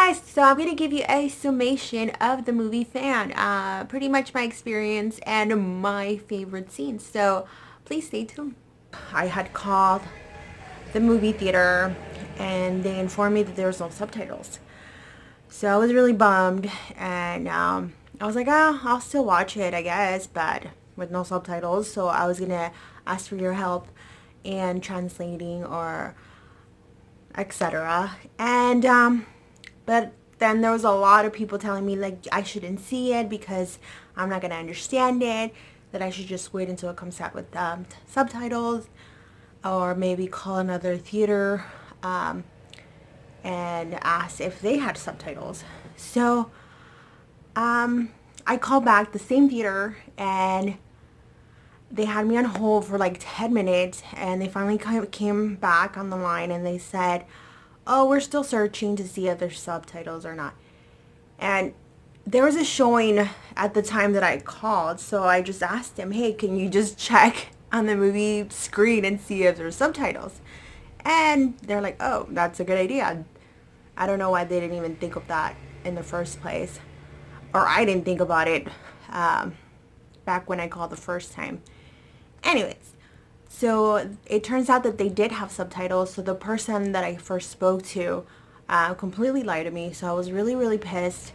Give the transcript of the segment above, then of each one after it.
guys, so I'm going to give you a summation of the movie Fan. Pretty much my experience and my favorite scenes. So please stay tuned. I had called the movie theater and they informed me that there was no subtitles. So I was really bummed and I was like, oh, I'll still watch it, I guess, but with no subtitles. So I was going to ask for your help in translating or etc. And but then there was a lot of people telling me like I shouldn't see it because I'm not gonna understand it, that I should just wait until it comes out with subtitles, or maybe call another theater and ask if they had subtitles. So I called back the same theater and they had me on hold for like 10 minutes and they finally came back on the line and they said, oh, we're still searching to see if there's subtitles or not. And there was a showing at the time that I called, so I just asked him, hey, can you just check on the movie screen and see if there's subtitles? And they're like, oh, that's a good idea. I don't know why they didn't even think of that in the first place. Or I didn't think about it back when I called the first time. Anyways, so it turns out that they did have subtitles. So the person that I first spoke to completely lied to me. So I was really, really pissed.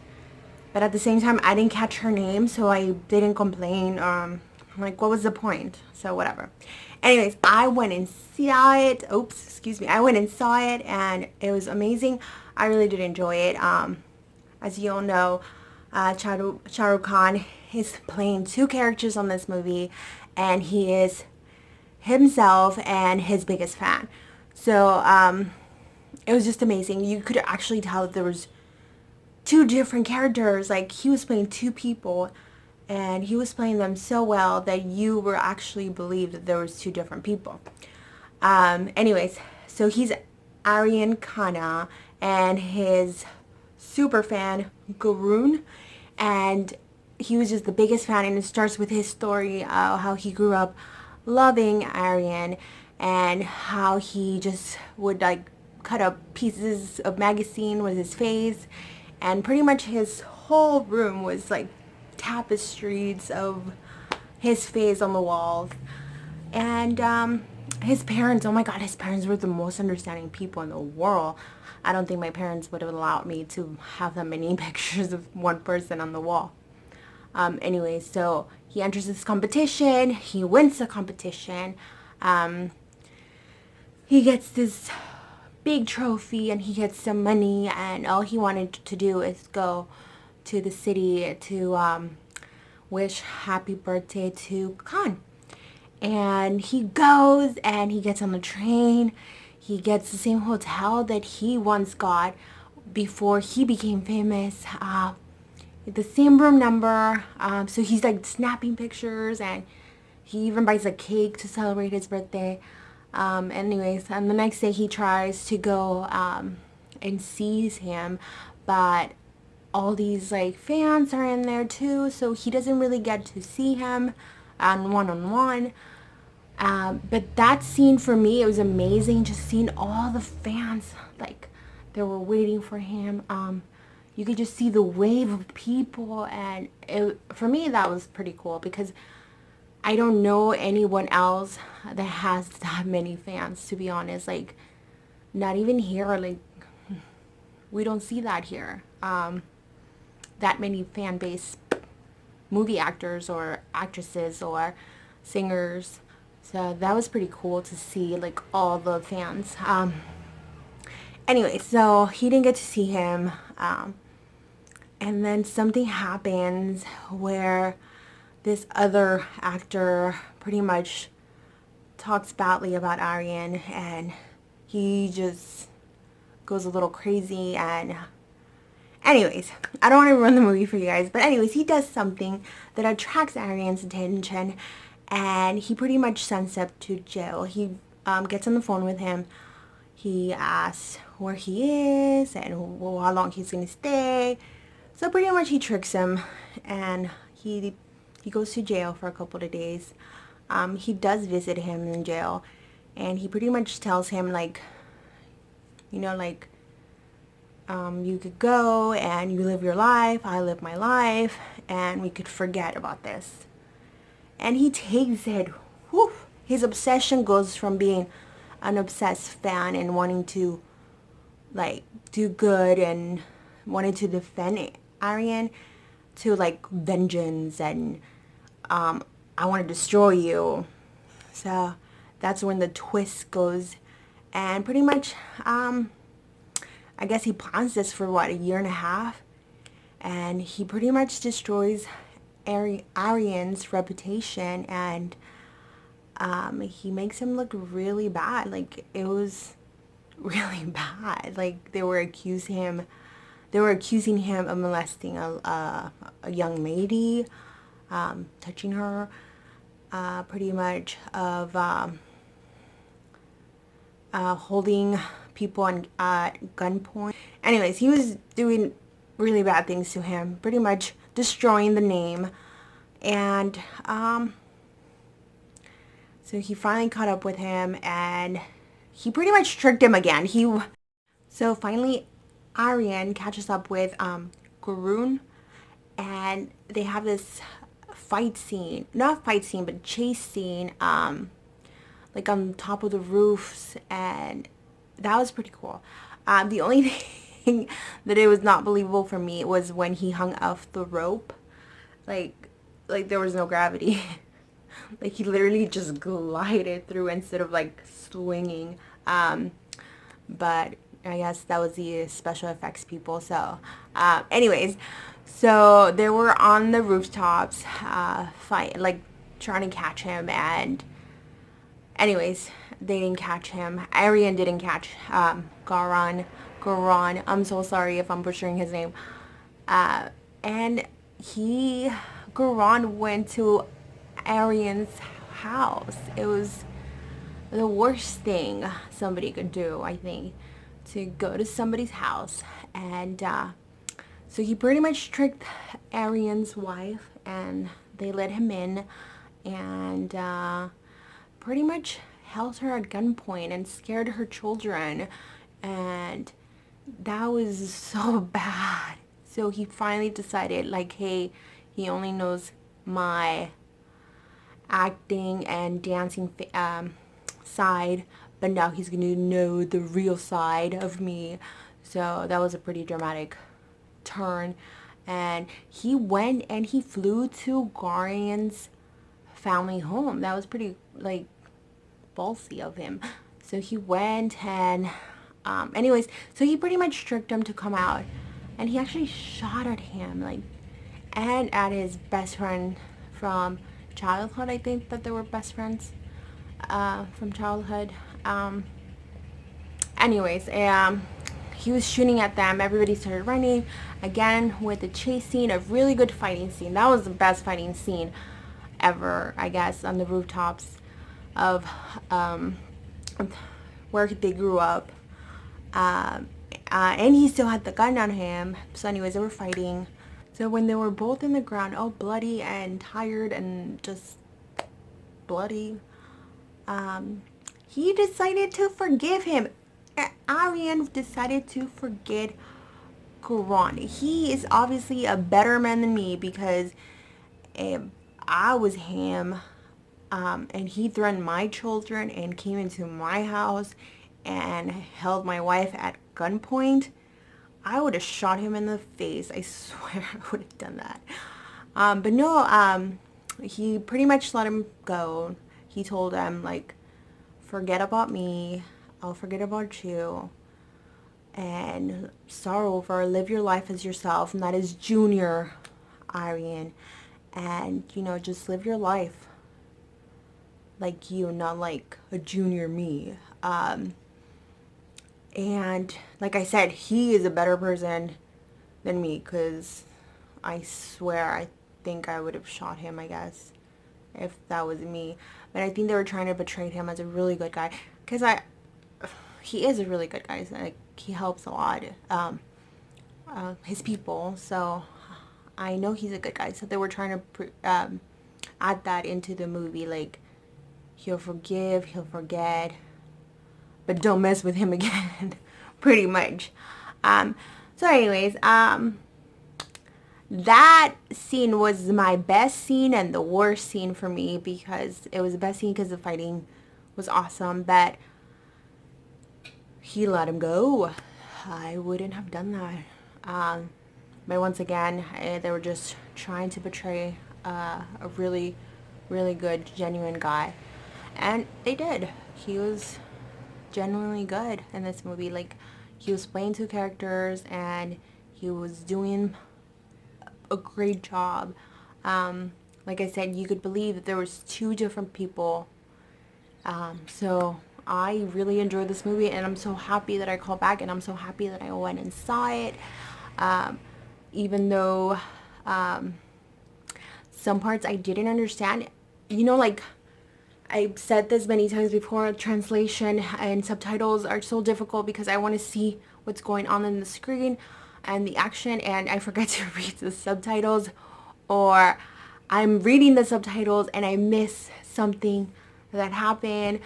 But at the same time, I didn't catch her name, so I didn't complain. Like, what was the point? So whatever. Anyways, I went and saw it. Oops, excuse me. I went and saw it, and it was amazing. I really did enjoy it. As you all know, Shahrukh Khan is playing two characters on this movie, and he is himself and his biggest fan. So it was just amazing. You could actually tell that there was two different characters. Like, he was playing two people and he was playing them so well that you were actually believe that there was two different people. Anyways, so he's Aryan Khanna and his super fan Garoon, and he was just the biggest fan, and it starts with his story, how he grew up loving Aryan and how he just would like cut up pieces of magazine with his face, and pretty much his whole room was like tapestries of his face on the walls. And his parents, oh my god, his parents were the most understanding people in the world. I don't think my parents would have allowed me to have that many pictures of one person on the wall. Anyway, so he enters this competition, he wins the competition, he gets this big trophy and he gets some money, and all he wanted to do is go to the city to wish happy birthday to Khan. And he goes and he gets on the train. He gets the same hotel that he once got before he became famous. The same room number. So he's like snapping pictures, and he even buys a cake to celebrate his birthday. Anyways, and the next day he tries to go and sees him, but all these like fans are in there too, so he doesn't really get to see him one-on-one. But that scene for me, it was amazing, just seeing all the fans like they were waiting for him. You could just see the wave of people, and for me that was pretty cool because I don't know anyone else that has that many fans, to be honest. Like, not even here. Like, we don't see that here. That many fan base movie actors or actresses or singers. So that was pretty cool to see, like, all the fans. Anyway, so he didn't get to see him. And then something happens where this other actor pretty much talks badly about Aryan, and he just goes a little crazy. And anyways, I don't want to ruin the movie for you guys, but anyways, he does something that attracts Aryan's attention, and he pretty much sends him to jail. He gets on the phone with him. He asks where he is and how long he's going to stay. So pretty much he tricks him, and he goes to jail for a couple of days. He does visit him in jail, and he pretty much tells him, like, you know, like, you could go and you live your life, I live my life, and we could forget about this. And he takes it. Whew, his obsession goes from being an obsessed fan and wanting to like do good and wanting to defend Aryan to like vengeance and I want to destroy you. So that's when the twist goes. And pretty much I guess he plans this for what, a year and a half, and he pretty much destroys Aryan's reputation, and he makes him look really bad. Like, it was really bad. Like, they were accusing him of molesting a young lady, touching her, pretty much of holding people at gunpoint. Anyways, he was doing really bad things to him, pretty much destroying the name. And so he finally caught up with him, and he pretty much tricked him again. So finally Aryan catches up with Gurun, and they have this fight scene, not fight scene, but chase scene, like on top of the roofs, and that was pretty cool. The only thing that it was not believable for me was when he hung off the rope, like there was no gravity. Like, he literally just glided through instead of like swinging. But I guess that was the special effects people. So anyways, so they were on the rooftops like trying to catch him, and anyways, they didn't catch him. Aryan didn't catch Garan. I'm so sorry if I'm butchering his name. And Garan went to Aryan's house. It was the worst thing somebody could do, I think, to go to somebody's house. And so he pretty much tricked Aryan's wife, and they let him in, and pretty much held her at gunpoint and scared her children, and that was so bad. So he finally decided, like, hey, he only knows my acting and dancing side, but now he's gonna know the real side of me. So that was a pretty dramatic turn, and he went and he flew to Garian's family home. That was pretty, like, ballsy of him. So he went, and anyways, so he pretty much tricked him to come out, and he actually shot at him, like, and at his best friend from childhood. I think that they were best friends from childhood. Anyways, he was shooting at them. Everybody started running again with the chase scene, a really good fighting scene. That was the best fighting scene ever, I guess, on the rooftops of where they grew up. And he still had the gun on him. So anyways, they were fighting. So when they were both in the ground, all bloody and tired and just bloody, he decided to forgive him. Aryan decided to forgive Quran. He is obviously a better man than me, because I was him, and he threatened my children and came into my house and held my wife at gunpoint. I would have shot him in the face. I swear I would have done that. But no, he pretty much let him go. He told him, like, forget about me. I'll forget about you. And start over. Live your life as yourself. And that is Junior Aryan. And, you know, just live your life like you, not like a junior me. And like I said, he is a better person than me, because I swear I think I would have shot him, I guess, if that was me. But I think they were trying to portray him as a really good guy, because he is a really good guy. So, like, he helps a lot, his people. So I know he's a good guy. So they were trying to add that into the movie, like, he'll forgive, he'll forget, but don't mess with him again. Pretty much. So anyways, that scene was my best scene and the worst scene for me, because it was the best scene because the fighting was awesome, but he let him go. I wouldn't have done that. But once again, they were just trying to portray a really, really good, genuine guy. And they did. He was genuinely good in this movie. Like, he was playing two characters and he was doing a great job. Like I said, you could believe that there was two different people. So I really enjoyed this movie, and I'm so happy that I called back, and I'm so happy that I went and saw it. Even though some parts I didn't understand. You know, like, I've said this many times before, translation and subtitles are so difficult because I want to see what's going on in the screen and the action, and I forget to read the subtitles, or I'm reading the subtitles and I miss something that happened.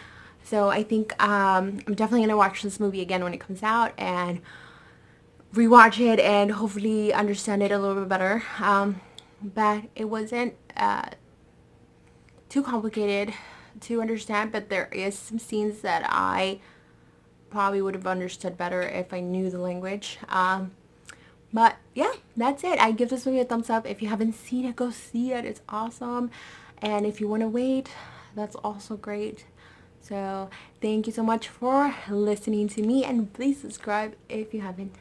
So I think I'm definitely going to watch this movie again when it comes out and rewatch it and hopefully understand it a little bit better. But it wasn't too complicated to understand, but there is some scenes that I probably would have understood better if I knew the language. But yeah, that's it. I give this movie a thumbs up. If you haven't seen it, go see it. It's awesome. And if you want to wait, that's also great. So thank you so much for listening to me, and please subscribe if you haven't.